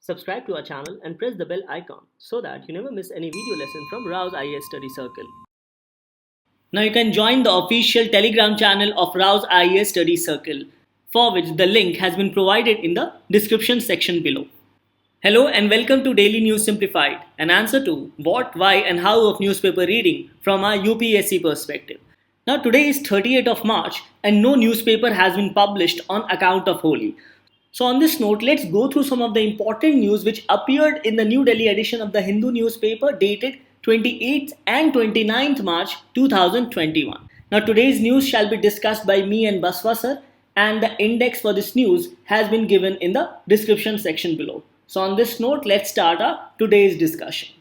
Subscribe to our channel and press the bell icon so that you never miss any video lesson from Rao's IAS Study Circle. Now you can join the official Telegram channel of Rao's IAS Study Circle, for which the link has been provided in the description section below. Hello and welcome to Daily News Simplified, an answer to what, why and how of newspaper reading from our UPSC perspective. Now today is 30th of March and no newspaper has been published on account of Holi. So on this note, let's go through some of the important news which appeared in the New Delhi edition of the Hindu newspaper dated 28th and 29th March 2021. Now today's news shall be discussed by me and Baswa sir, and the index for this news has been given in the description section below. So on this note, let's start our today's discussion.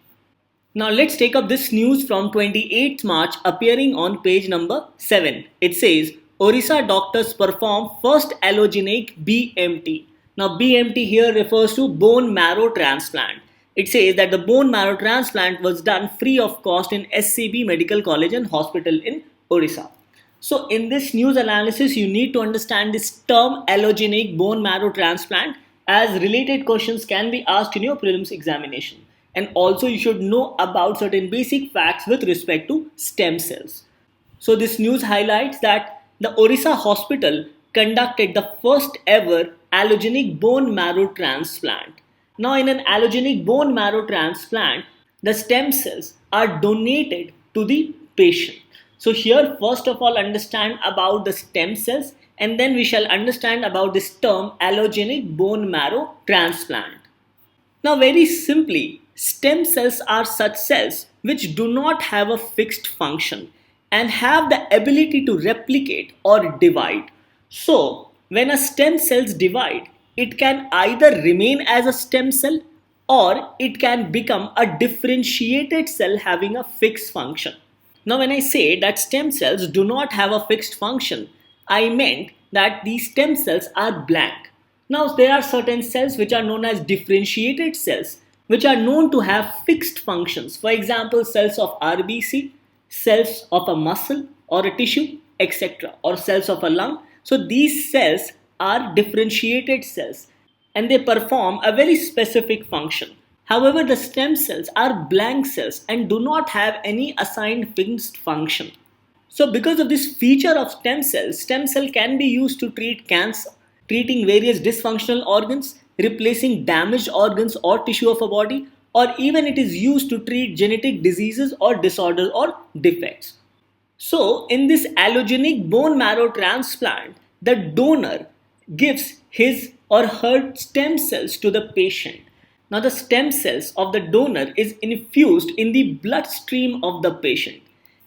Now let's take up this news from 28th March appearing on page number 7. It says, Orissa doctors perform first allogenic BMT. Now BMT here refers to bone marrow transplant. It says that the bone marrow transplant was done free of cost in SCB Medical College and Hospital in Orissa. So in this news analysis, you need to understand this term allogenic bone marrow transplant, as related questions can be asked in your prelims examination. And also you should know about certain basic facts with respect to stem cells. So this news highlights that the Orissa hospital conducted the first ever allogenic bone marrow transplant. Now in an allogenic bone marrow transplant, the stem cells are donated to the patient. So here first of all understand about the stem cells, and then we shall understand about this term allogenic bone marrow transplant. Now very simply, stem cells are such cells which do not have a fixed function and have the ability to replicate or divide. So when a stem cells divide, it can either remain as a stem cell or it can become a differentiated cell having a fixed function. Now when I say that stem cells do not have a fixed function, I meant that these stem cells are blank. Now there are certain cells which are known as differentiated cells, which are known to have fixed functions. For example, cells of RBC, cells of a muscle or a tissue, etc., or cells of a lung. So these cells are differentiated cells and they perform a very specific function. However, the stem cells are blank cells and do not have any assigned fixed function. So because of this feature of stem cell can be used to treat cancer, treating various dysfunctional organs, replacing damaged organs or tissue of a body, or even it is used to treat genetic diseases or disorders or defects. So in this allogenic bone marrow transplant, the donor gives his or her stem cells to the patient. Now the stem cells of the donor is infused in the bloodstream of the patient.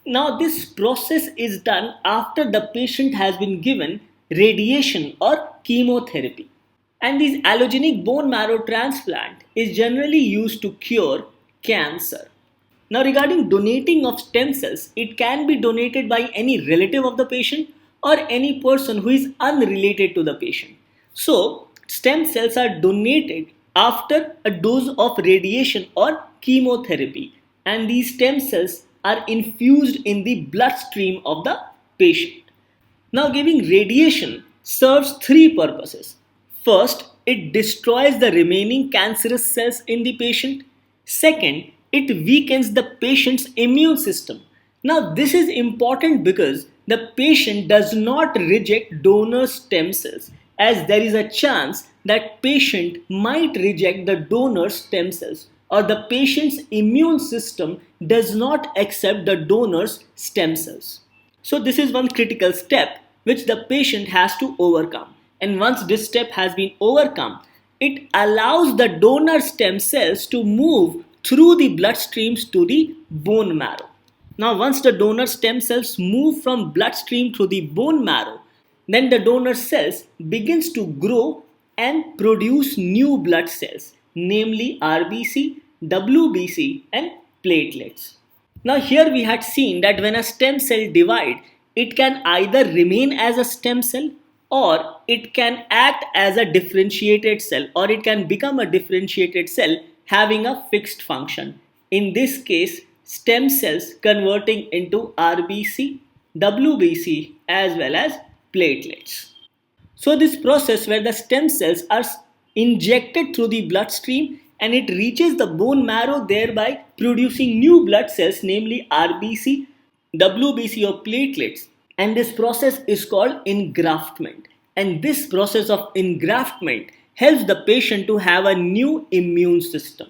Now this process is done after the patient has been given radiation or chemotherapy. And this allogenic bone marrow transplant is generally used to cure cancer. Now regarding donating of stem cells, it can be donated by any relative of the patient or any person who is unrelated to the patient. So stem cells are donated after a dose of radiation or chemotherapy, and these stem cells are infused in the bloodstream of the patient. Now giving radiation serves three purposes. First, it destroys the remaining cancerous cells in the patient. Second, it weakens the patient's immune system. Now this is important because the patient does not reject donor stem cells, as there is a chance that patient might reject the donor stem cells, or the patient's immune system does not accept the donor's stem cells. So this is one critical step which the patient has to overcome. And once this step has been overcome, it allows the donor stem cells to move through the blood streams to the bone marrow. Now once the donor stem cells move from bloodstream to the bone marrow, then the donor cells begins to grow and produce new blood cells, namely RBC, WBC and platelets. Now here we had seen that when a stem cell divides, it can either remain as a stem cell or it can act as a differentiated cell, or it can become a differentiated cell having a fixed function. In this case, stem cells converting into RBC, WBC as well as platelets. So this process where the stem cells are injected through the bloodstream and it reaches the bone marrow, thereby producing new blood cells, namely RBC, WBC or platelets. And this process is called engraftment. And this process of engraftment helps the patient to have a new immune system.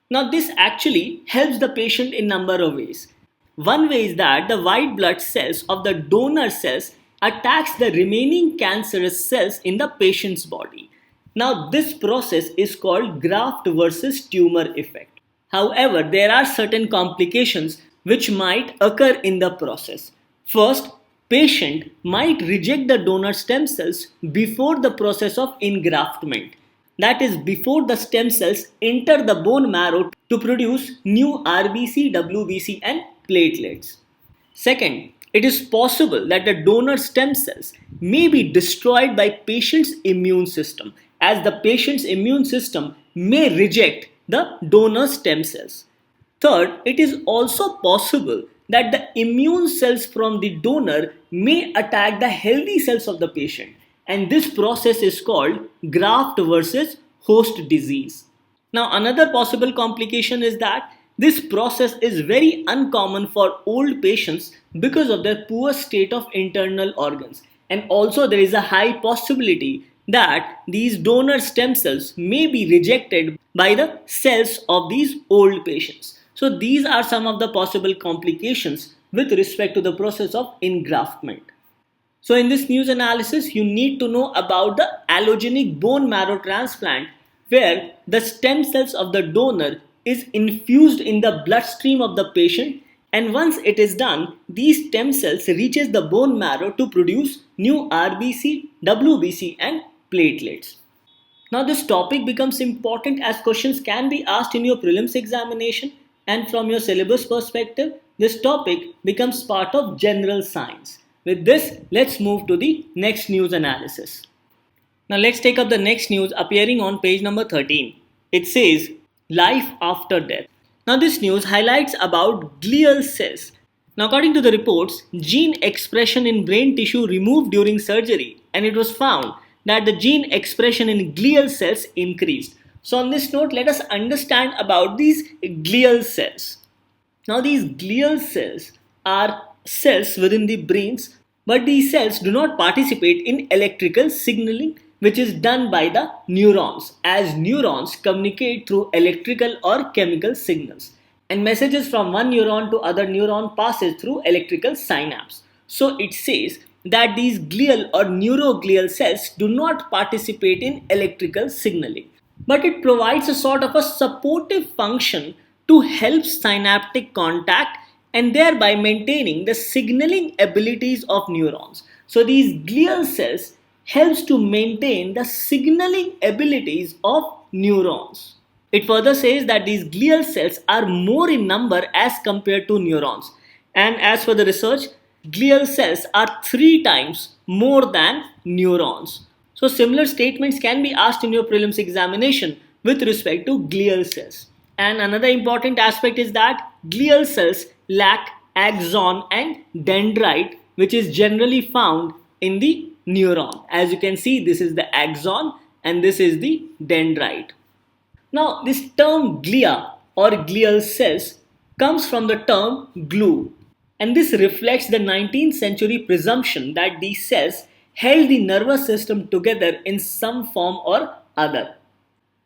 Now, this actually helps the patient in number of ways. One way is that the white blood cells of the donor cells attacks the remaining cancerous cells in the patient's body. Now, this process is called graft versus tumor effect. However, there are certain complications which might occur in the process. First, patient might reject the donor stem cells before the process of engraftment. That is, before the stem cells enter the bone marrow to produce new RBC, WBC and platelets. Second, it is possible that the donor stem cells may be destroyed by patient's immune system, as the patient's immune system may reject the donor stem cells. Third, it is also possible that the immune cells from the donor may attack the healthy cells of the patient, and this process is called graft versus host disease. Now, another possible complication is that this process is very uncommon for old patients because of their poor state of internal organs, and also there is a high possibility that these donor stem cells may be rejected by the cells of these old patients. So these are some of the possible complications with respect to the process of engraftment. So in this news analysis, you need to know about the allogenic bone marrow transplant, where the stem cells of the donor is infused in the bloodstream of the patient, and once it is done, these stem cells reaches the bone marrow to produce new RBC, WBC and platelets. Now this topic becomes important as questions can be asked in your prelims examination, and from your syllabus perspective, this topic becomes part of general science. With this, let's move to the next news analysis. Now let's take up the next news appearing on page number 13. It says, life after death. Now this news highlights about glial cells. Now according to the reports, gene expression in brain tissue removed during surgery, and it was found that the gene expression in glial cells increased. So on this note, let us understand about these glial cells. Now these glial cells are cells within the brains, but these cells do not participate in electrical signaling, which is done by the neurons, as neurons communicate through electrical or chemical signals, and messages from one neuron to other neuron passes through electrical synapse. So it says that these glial or neuroglial cells do not participate in electrical signaling, but it provides a sort of a supportive function to help synaptic contact and thereby maintaining the signaling abilities of neurons. So these glial cells helps to maintain the signaling abilities of neurons. It further says that these glial cells are more in number as compared to neurons, and as for the research, glial cells are 3 times more than neurons. So similar statements can be asked in your prelims examination with respect to glial cells. And another important aspect is that glial cells lack axon and dendrite, which is generally found in the neuron. As you can see, this is the axon and this is the dendrite. Now this term glia or glial cells comes from the term glue, and this reflects the 19th century presumption that these cells held the nervous system together in some form or other.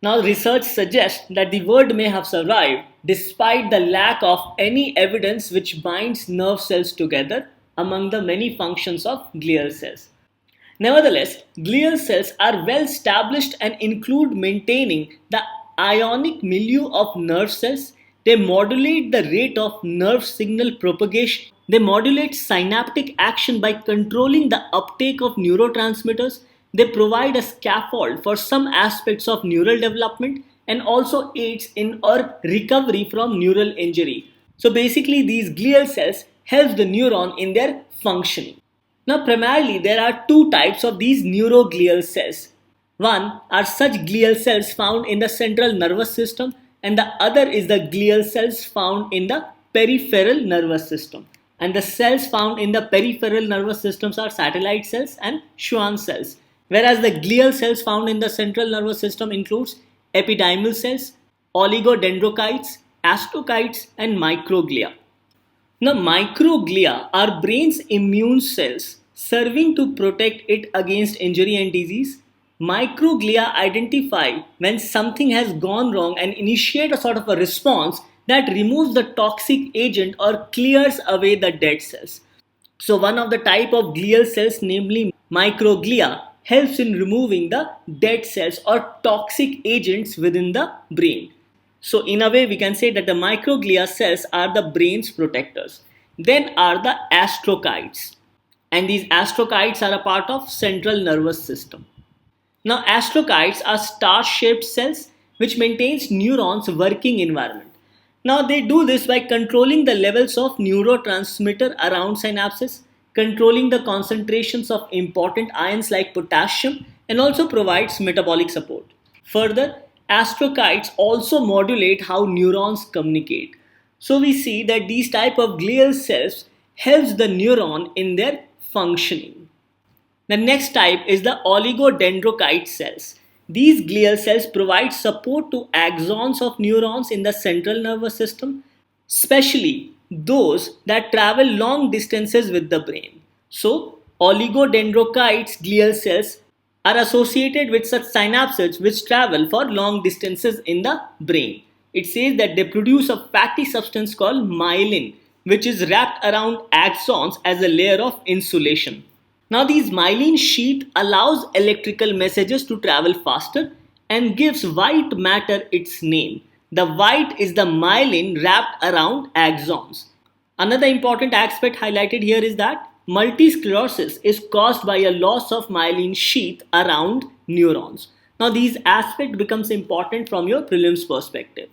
Now research suggests that the word may have survived despite the lack of any evidence which binds nerve cells together among the many functions of glial cells. Nevertheless, glial cells are well established and include maintaining the ionic milieu of nerve cells. They modulate the rate of nerve signal propagation. They modulate synaptic action by controlling the uptake of neurotransmitters. They provide a scaffold for some aspects of neural development and also aids in or recovery from neural injury. So basically these glial cells help the neuron in their functioning. Now primarily there are 2 types of these neuroglial cells. One are such glial cells found in the central nervous system, and the other is the glial cells found in the peripheral nervous system. And the cells found in the peripheral nervous systems are satellite cells and Schwann cells. Whereas the glial cells found in the central nervous system includes epidermal cells, oligodendrocytes, astrocytes, and microglia. Now, microglia are brain's immune cells serving to protect it against injury and disease. Microglia identify when something has gone wrong and initiate a sort of a response that removes the toxic agent or clears away the dead cells. So one of the type of glial cells, namely microglia, helps in removing the dead cells or toxic agents within the brain. So in a way we can say that the microglia cells are the brain's protectors. Then are the astrocytes. And these astrocytes are a part of central nervous system. Now astrocytes are star-shaped cells which maintains neurons working environment. Now they do this by controlling the levels of neurotransmitter around synapses, controlling the concentrations of important ions like potassium, and also provides metabolic support. Further, astrocytes also modulate how neurons communicate. So we see that these type of glial cells helps the neuron in their functioning. The next type is the oligodendrocyte cells. These glial cells provide support to axons of neurons in the central nervous system, especially those that travel long distances with the brain. So, oligodendrocytes glial cells are associated with such synapses which travel for long distances in the brain. It says that they produce a fatty substance called myelin, which is wrapped around axons as a layer of insulation. Now these myelin sheath allows electrical messages to travel faster and gives white matter its name. The white is the myelin wrapped around axons. Another important aspect highlighted here is that multisclerosis is caused by a loss of myelin sheath around neurons. Now these aspect becomes important from your prelims perspective.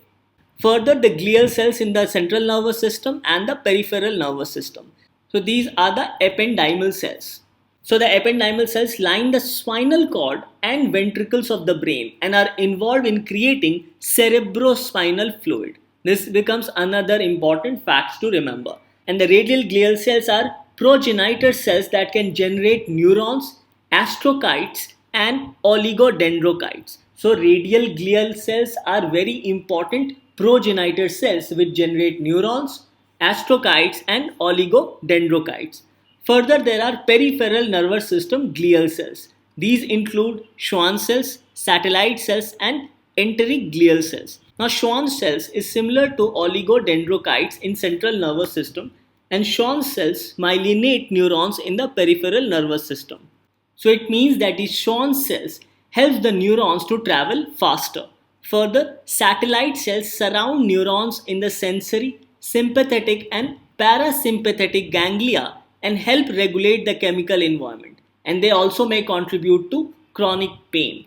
Further, the glial cells in the central nervous system and the peripheral nervous system. So these are the ependymal cells. So the ependymal cells line the spinal cord and ventricles of the brain and are involved in creating cerebrospinal fluid. This becomes another important fact to remember. And the radial glial cells are progenitor cells that can generate neurons, astrocytes, and oligodendrocytes. So radial glial cells are very important progenitor cells which generate neurons, astrocytes, and oligodendrocytes. Further, there are peripheral nervous system glial cells. These include Schwann cells, satellite cells, and enteric glial cells. Now, Schwann cells is similar to oligodendrocytes in central nervous system, and Schwann cells myelinate neurons in the peripheral nervous system. So it means that these Schwann cells helps the neurons to travel faster. Further, satellite cells surround neurons in the sensory, sympathetic, and parasympathetic ganglia and help regulate the chemical environment, and they also may contribute to chronic pain.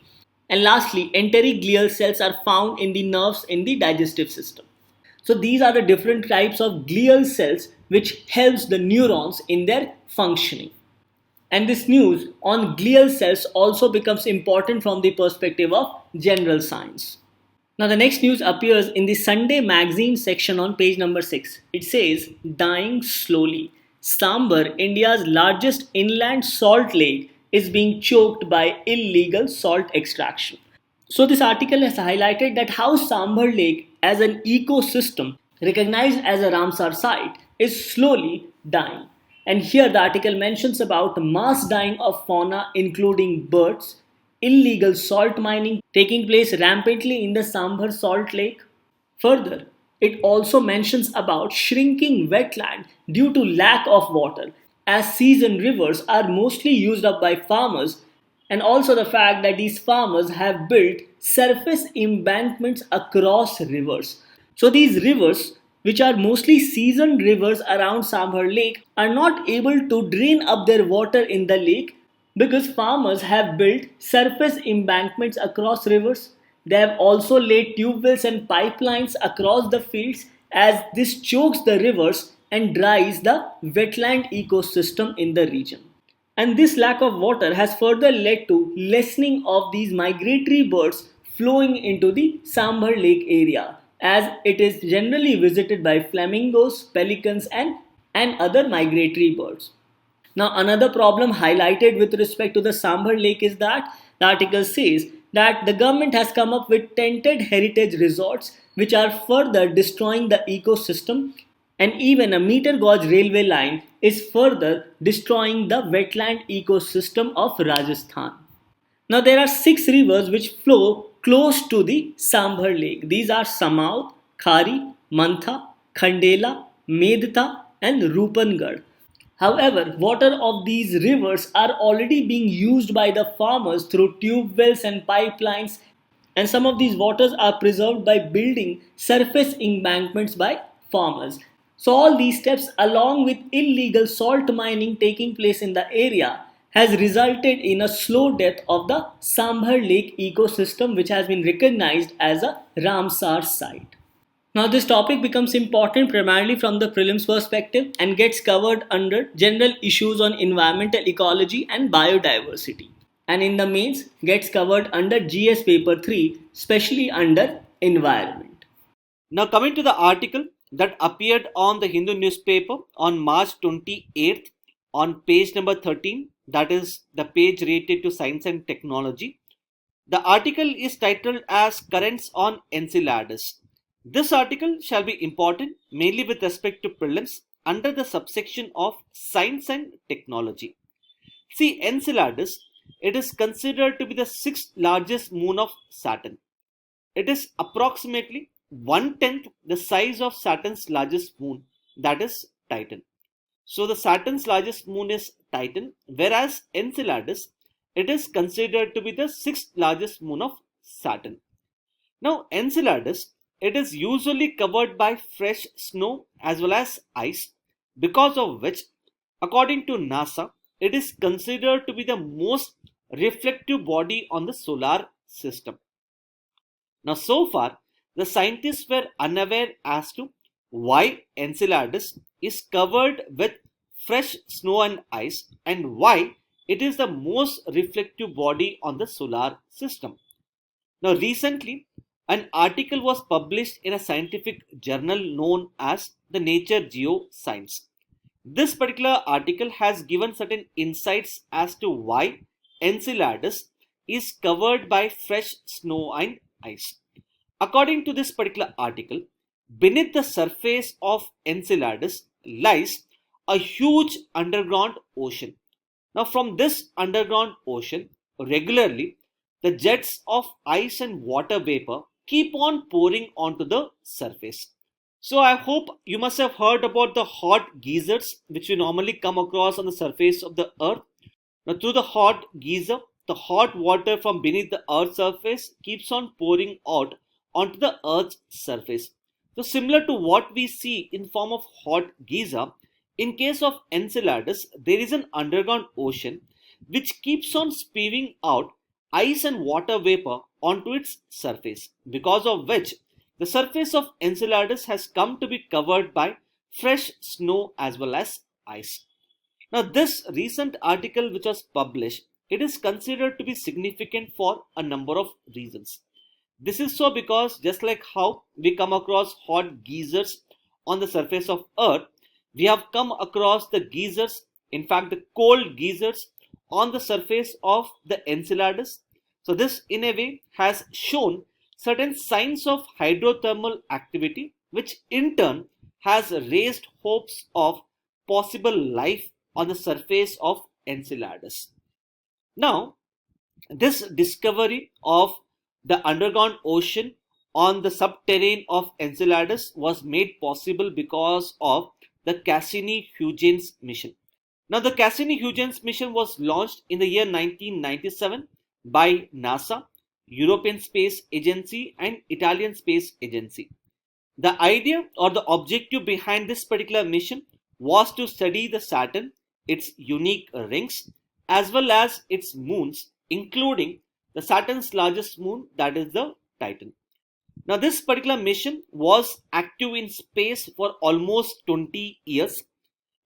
And lastly, enteric glial cells are found in the nerves in the digestive system. So these are the different types of glial cells which helps the neurons in their functioning. And this news on glial cells also becomes important from the perspective of general science. Now the next news appears in the Sunday magazine section on page number 6. It says, dying slowly. Sambar, India's largest inland salt lake, is being choked by illegal salt extraction. So this article has highlighted that how Sambar Lake as an ecosystem recognized as a Ramsar site is slowly dying. And here the article mentions about mass dying of fauna including birds, illegal salt mining taking place rampantly in the Sambar salt lake. Further, it also mentions about shrinking wetland due to lack of water as seasoned rivers are mostly used up by farmers, and also the fact that these farmers have built surface embankments across rivers. So these rivers, which are mostly seasoned rivers around Sambar Lake, are not able to drain up their water in the lake because farmers have built surface embankments across rivers. They have also laid tube wells and pipelines across the fields as this chokes the rivers and dries the wetland ecosystem in the region. And this lack of water has further led to lessening of these migratory birds flowing into the Sambar Lake area as it is generally visited by flamingos, pelicans and other migratory birds. Now, another problem highlighted with respect to the Sambhar Lake is that the article says that the government has come up with tented heritage resorts which are further destroying the ecosystem, and even a meter gauge railway line is further destroying the wetland ecosystem of Rajasthan. Now, there are six rivers which flow close to the Sambhar Lake. These are Samaut, Khari, Mantha, Khandela, Medta, and Rupangarh. However, water of these rivers are already being used by the farmers through tube wells and pipelines, and some of these waters are preserved by building surface embankments by farmers. So all these steps along with illegal salt mining taking place in the area has resulted in a slow death of the Sambhar Lake ecosystem, which has been recognized as a Ramsar site. Now, this topic becomes important primarily from the prelims perspective and gets covered under general issues on environmental ecology and biodiversity. And in the mains, gets covered under GS paper 3, especially under environment. Now, coming to the article that appeared on the Hindu newspaper on March 28th on page number 13, that is the page related to science and technology. The article is titled as Currents on Enceladus. This article shall be important mainly with respect to prelims under the subsection of science and technology. See, Enceladus, it is considered to be the sixth largest moon of Saturn. It is approximately 1/10 the size of Saturn's largest moon, that is Titan. So the Saturn's largest moon is Titan, whereas Enceladus, it is considered to be the sixth largest moon of Saturn. Now, Enceladus, it is usually covered by fresh snow as well as ice, because of which, according to NASA, it is considered to be the most reflective body on the solar system. Now, so far, the scientists were unaware as to why Enceladus is covered with fresh snow and ice and why it is the most reflective body on the solar system. Now, recently, an article was published in a scientific journal known as the Nature Geoscience. This particular article has given certain insights as to why Enceladus is covered by fresh snow and ice. According to this particular article, beneath the surface of Enceladus lies a huge underground ocean. Now, from this underground ocean, regularly the jets of ice and water vapor keep on pouring onto the surface. So I hope you must have heard about the hot geysers which we normally come across on the surface of the earth. Now, through the hot geyser, the hot water from beneath the earth's surface keeps on pouring out onto the earth's surface. So similar to what we see in form of hot geyser, in case of Enceladus, there is an underground ocean which keeps on spewing out ice and water vapor onto its surface, because of which the surface of Enceladus has come to be covered by fresh snow as well as ice. Now, this recent article which was published, it is considered to be significant for a number of reasons. This is so because just like how we come across hot geysers on the surface of Earth, we have come across the geysers, in fact the cold geysers on the surface of the Enceladus. So this in a way has shown certain signs of hydrothermal activity, which in turn has raised hopes of possible life on the surface of Enceladus. Now, this discovery of the underground ocean on the subterranean of Enceladus was made possible because of the Cassini-Huygens mission. Now, the Cassini-Huygens mission was launched in the year 1997 by NASA, European Space Agency and Italian Space Agency. The idea or the objective behind this particular mission was to study the Saturn, its unique rings, as well as its moons, including the Saturn's largest moon, that is the Titan. Now, this particular mission was active in space for almost 20 years.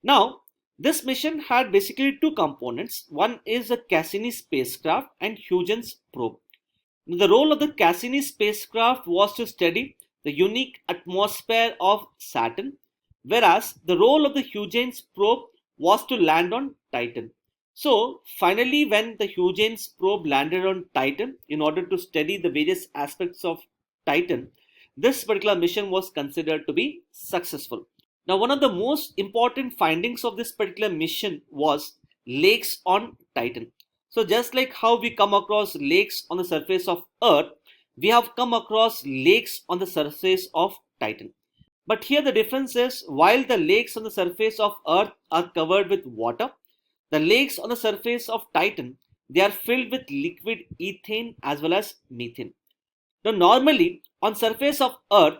Now, this mission had basically two components. One is the Cassini spacecraft and Huygens probe. Now, the role of the Cassini spacecraft was to study the unique atmosphere of Saturn, whereas the role of the Huygens probe was to land on Titan. So finally, when the Huygens probe landed on Titan in order to study the various aspects of Titan, this particular mission was considered to be successful. Now, one of the most important findings of this particular mission was lakes on Titan. So just like how we come across lakes on the surface of Earth, we have come across lakes on the surface of Titan. But here the difference is, while the lakes on the surface of Earth are covered with water, the lakes on the surface of Titan, they are filled with liquid ethane as well as methane. Now normally on surface of Earth,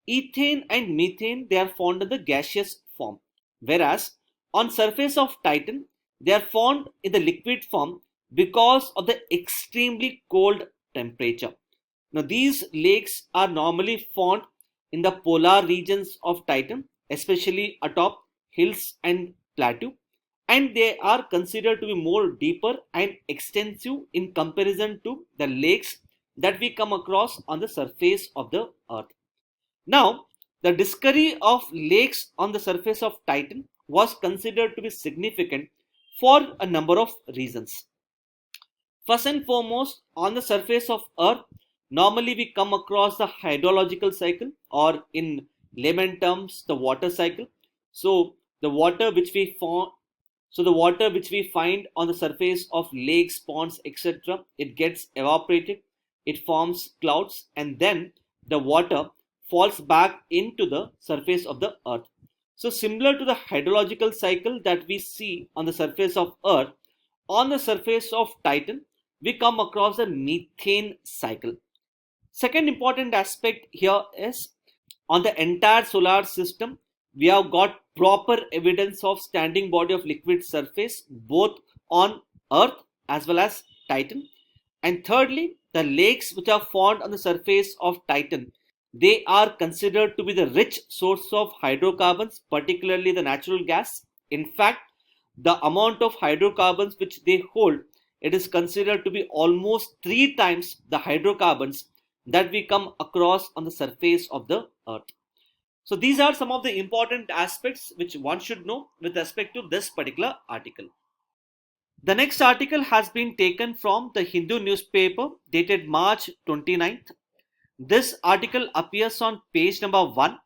ethane and methane, they are found in the gaseous form, whereas on surface of Titan they are found in the liquid form because of the extremely cold temperature. Now these lakes are normally found in the polar regions of Titan, especially atop hills and plateau, and they are considered to be more deeper and extensive in comparison to the lakes that we come across on the surface of the Earth. Now, the discovery of lakes on the surface of Titan was considered to be significant for a number of reasons. First and foremost, on the surface of Earth, normally we come across the hydrological cycle, or in layman terms, the water cycle. So the water which we find on the surface of lakes, ponds, etc., it gets evaporated, it forms clouds, and then the water falls back into the surface of the Earth. So similar to the hydrological cycle that we see on the surface of Earth, on the surface of Titan, we come across the methane cycle. Second important aspect here is, on the entire solar system, we have got proper evidence of standing body of liquid surface both on Earth as well as Titan. And thirdly, the lakes which are found on the surface of Titan, they are considered to be the rich source of hydrocarbons, particularly the natural gas. In fact, the amount of hydrocarbons which they hold, it is considered to be almost 3 times the hydrocarbons that we come across on the surface of the Earth. So these are some of the important aspects which one should know with respect to this particular article. The next article has been taken from the Hindu newspaper dated March 29th. This article appears on page number 1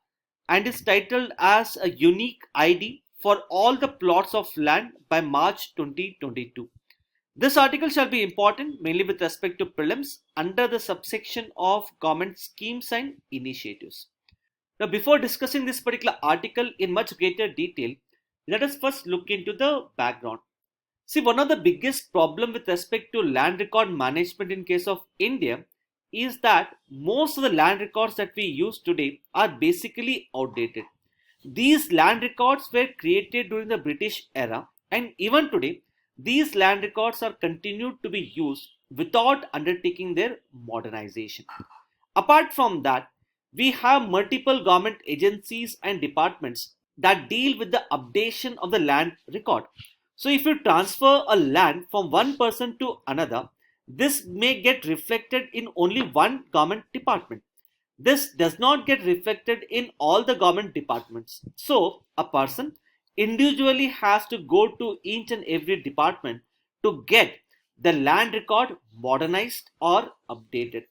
and is titled as a unique ID for all the plots of land by March 2022. This article shall be important mainly with respect to prelims under the subsection of government schemes and initiatives. Now, before discussing this particular article in much greater detail, let us first look into the background. See, one of the biggest problem with respect to land record management in case of India is that most of the land records that we use today are basically outdated. These land records were created during the British era, and even today, these land records are continued to be used without undertaking their modernization. Apart from that, we have multiple government agencies and departments that deal with the updation of the land record. So if you transfer a land from one person to another, this may get reflected in only one government department. This does not get reflected in all the government departments. So a person individually has to go to each and every department to get the land record modernized or updated.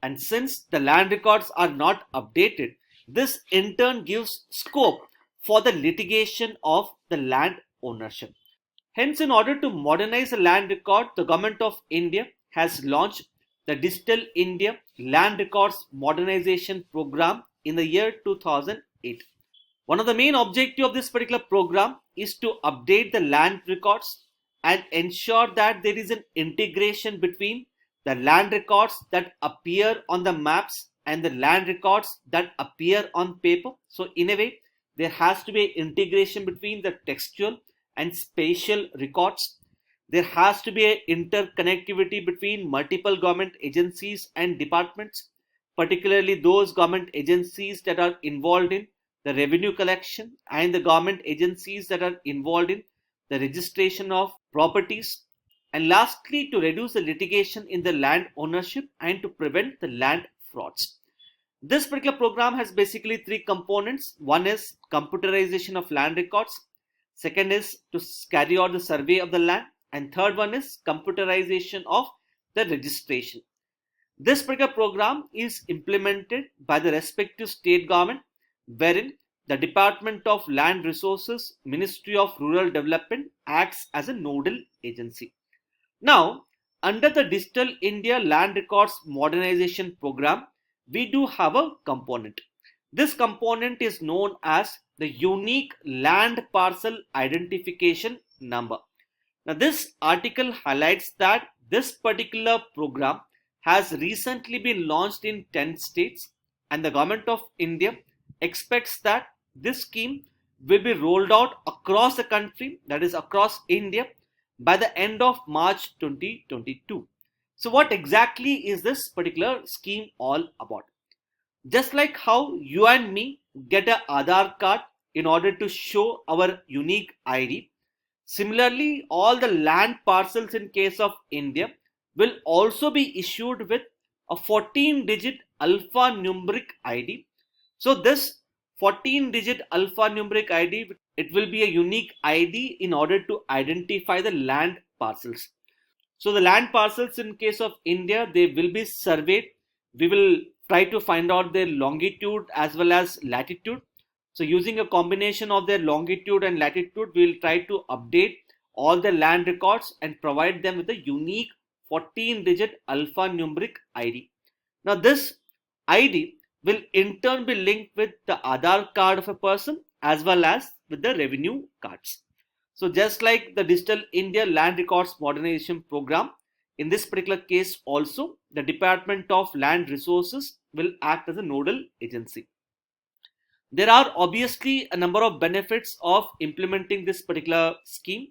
And since the land records are not updated, this in turn gives scope for the litigation of the land ownership. Hence, in order to modernize the land record, the Government of India has launched the Digital India Land Records Modernization Program in the year 2008. One of the main objectives of this particular program is to update the land records and ensure that there is an integration between the land records that appear on the maps and the land records that appear on paper. So in a way, there has to be integration between the textual and spatial records. There has to be an interconnectivity between multiple government agencies and departments, particularly those government agencies that are involved in the revenue collection and the government agencies that are involved in the registration of properties. And lastly, to reduce the litigation in the land ownership and to prevent the land frauds. This particular program has basically 3 components. One is computerization of land records. Second is to carry out the survey of the land. And third one is computerization of the registration. This particular program is implemented by the respective state government, wherein the Department of Land Resources, Ministry of Rural Development acts as a nodal agency. Now, under the Digital India Land Records Modernization Program, we do have a component. This component is known as the Unique Land Parcel Identification Number. Now, this article highlights that this particular program has recently been launched in 10 states, and the Government of India expects that this scheme will be rolled out across the country, that is across India, by the end of March 2022. So what exactly is this particular scheme all about? Just like how you and me get an Aadhaar card in order to show our unique ID, similarly all the land parcels in case of India will also be issued with a 14-digit alphanumeric ID. So this 14-digit alphanumeric ID, it will be a unique ID in order to identify the land parcels. So the land parcels in case of India, they will be surveyed. We will try to find out their longitude as well as latitude. So using a combination of their longitude and latitude, we will try to update all the land records and provide them with a unique 14-digit alphanumeric ID. Now this ID will in turn be linked with the Aadhaar card of a person as well as with the revenue cards. So just like the Digital India Land Records Modernization Program, in this particular case also, the Department of Land Resources will act as a nodal agency. There are obviously a number of benefits of implementing this particular scheme.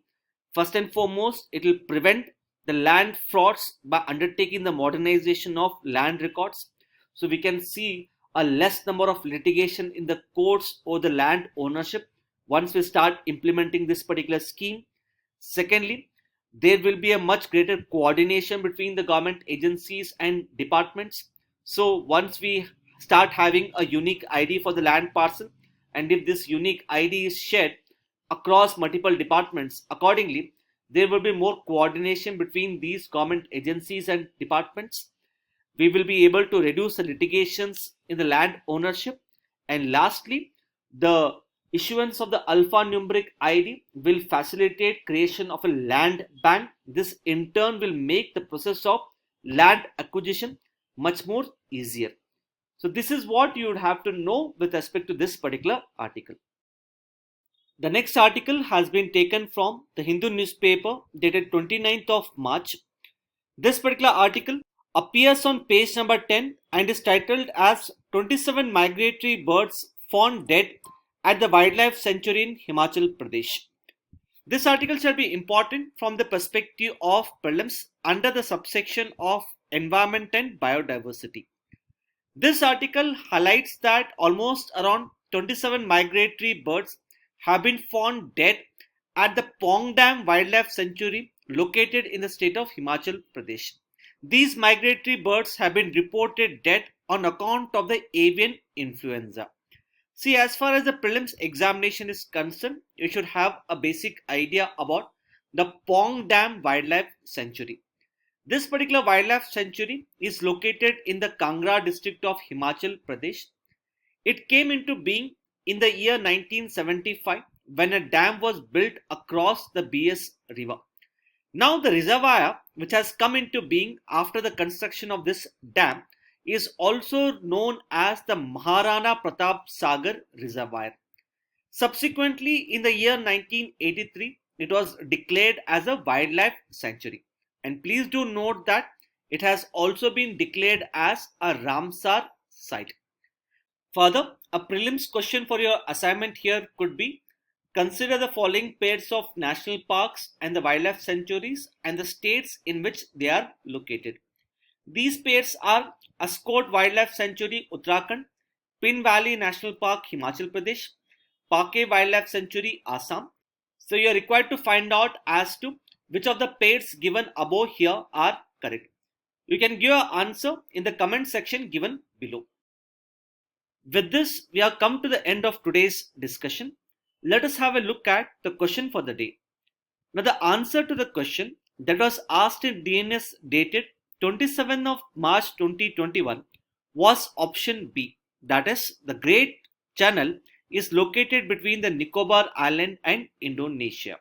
First and foremost, it will prevent the land frauds by undertaking the modernization of land records. So we can see a less number of litigation in the courts or the land ownership once we start implementing this particular scheme. Secondly, there will be a much greater coordination between the government agencies and departments. So once we start having a unique ID for the land parcel, and if this unique ID is shared across multiple departments, accordingly there will be more coordination between these government agencies and departments. We will be able to reduce the litigations in the land ownership. And lastly, the issuance of the alphanumeric ID will facilitate creation of a land bank. This in turn will make the process of land acquisition much more easier. So this is what you would have to know with respect to this particular article. The next article has been taken from the Hindu newspaper dated 29th of March. This particular article appears on page number 10 and is titled as 27 migratory birds found dead at the wildlife sanctuary in Himachal Pradesh. This article shall be important from the perspective of prelims under the subsection of environment and biodiversity. This article highlights that almost around 27 migratory birds have been found dead at the Pongdam Wildlife Sanctuary located in the state of Himachal Pradesh. These migratory birds have been reported dead on account of the avian influenza. See, as far as the prelims examination is concerned, you should have a basic idea about the Pongdam Wildlife Sanctuary. This particular wildlife sanctuary is located in the Kangra district of Himachal Pradesh. It came into being in the year 1975 when a dam was built across the BS river. Now the reservoir which has come into being after the construction of this dam is also known as the Maharana Pratap Sagar Reservoir. Subsequently, in the year 1983, it was declared as a wildlife sanctuary. And please do note that it has also been declared as a Ramsar site. Further, a prelims question for your assignment here could be: consider the following pairs of national parks and the wildlife sanctuaries and the states in which they are located. These pairs are Askot Wildlife Sanctuary, Uttarakhand; Pin Valley National Park, Himachal Pradesh; Pake Wildlife Sanctuary, Assam. So you are required to find out as to which of the pairs given above here are correct. You can give your answer in the comment section given below. With this, we have come to the end of today's discussion. Let us have a look at the question for the day. Now the answer to the question that was asked in DNS dated 27th of March 2021 was option B. That is, the Great Channel is located between the Nicobar Island and Indonesia.